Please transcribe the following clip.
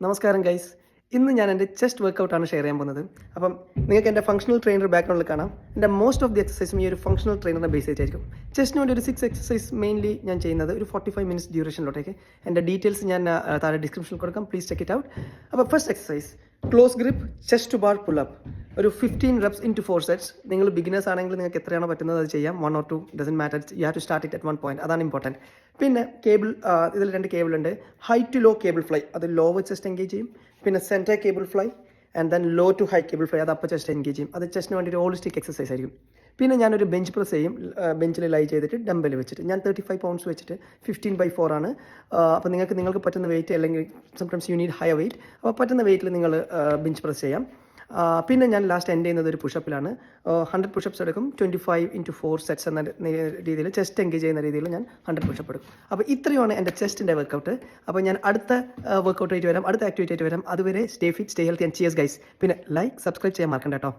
നമസ്കാരം ഗൈസ്. ഇന്ന് ഞാൻ എൻ്റെ ചെസ്റ്റ് വർക്കൗട്ടാണ് ഷെയർ ചെയ്യാൻ പോകുന്നത്. അപ്പം നിങ്ങൾക്ക് എൻ്റെ ഫംഗ്ഷണൽ ട്രെയിനർ ബാക്ക്ഗ്രൗണ്ടിൽ കാണാം. എൻ്റെ മോസ്റ്റ് ഓഫ് ദി എക്സസൈസും ഈ ഒരു ഫംഗ്ഷണൽ ട്രെയിനറിനെ ബേസ് ചെയ്തിട്ടായിരിക്കും. ചെസ്റ്റിന് വേണ്ടി ഒരു 6 എക്സസൈസ് മെയിൻലി ഞാൻ ചെയ്യുന്നത് ഒരു 45 മിനിറ്റ്സ് ഡ്യൂറേഷനിലോട്ടേക്ക്. എൻ്റെ ഡീറ്റെയിൽസ് ഞാൻ താഴെ ഡിസ്ക്രിപ്ഷനിൽ കൊടുക്കാം, പ്ലീസ് ചെക്ക് ഇറ്റ് ഔട്ട്. അപ്പോൾ first exercise close grip chest to bar pull up. ഒരു 15 reps into 4 sets. നിങ്ങൾ ബിഗിനേഴ്സ് ആണെങ്കിൽ നിങ്ങൾക്ക് എത്രയാണോ പറ്റുന്നത് അത് ചെയ്യാം. 1 or 2 doesn't matter, you have to start it at 1 point. അതാണ് ഇമ്പോർട്ടൻറ്റ്. പിന്നെ കേബിൾ, ഇതിൽ 2 കേബിൾ ഉണ്ട്. High to low cable fly, അത് ലോവർ ചെസ്റ്റ് എൻഗേജ് ചെയ്യും. പിന്നെ centre cable fly and then law to high cable fly, അത് upper chest engage ചെയ്യും. അത് ചെസ്റ്റിന് വേണ്ടി ഒരു ഹോളിസ്റ്റിക് എക്സസൈസ് ആയിരിക്കും. പിന്നെ ഞാനൊരു ബെഞ്ച് പ്രസ് ചെയ്യും, ബെഞ്ചിൽ ലൈ ചെയ്തിട്ട് ഡംബൽ വെച്ചിട്ട്. ഞാൻ 35 pounds വെച്ചിട്ട് 15/4 ആണ്. അപ്പോൾ നിങ്ങൾക്ക് പറ്റുന്ന വെയിറ്റ്, അല്ലെങ്കിൽ sometimes you need higher weight, അപ്പോൾ പറ്റുന്ന വെയിറ്റിൽ നിങ്ങൾ ബെഞ്ച് പ്രസ് ചെയ്യാം. പിന്നെ ഞാൻ ലാസ്റ്റ് എൻഡ് ചെയ്യുന്നത് ഒരു പുഷപ്പിലാണ്. 100 പുഷപ്സ് എടുക്കും. 25 into 4 sets എന്ന രീതിയിൽ ചെസ്റ്റ് എൻഗേജ് ചെയ്യുന്ന രീതിയിൽ ഞാൻ 100 പുഷപ്പ് എടുക്കും. അപ്പോൾ ഇത്രയുമാണ് എൻ്റെ ചെസ്റ്റിൻ്റെ വർക്കൗട്ട്. അപ്പോൾ ഞാൻ അടുത്ത വർക്കൗട്ട് ആയിട്ട് വരാം, അടുത്ത ആക്ടിവിറ്റി ആയിട്ട് വരാം. അതുവരെ stay fit, stay healthy and cheers guys. പിന്നെ ലൈക്ക്, സബ്സ്ക്രൈബ് ചെയ്യാൻ മറക്കണ്ട കേട്ടോ.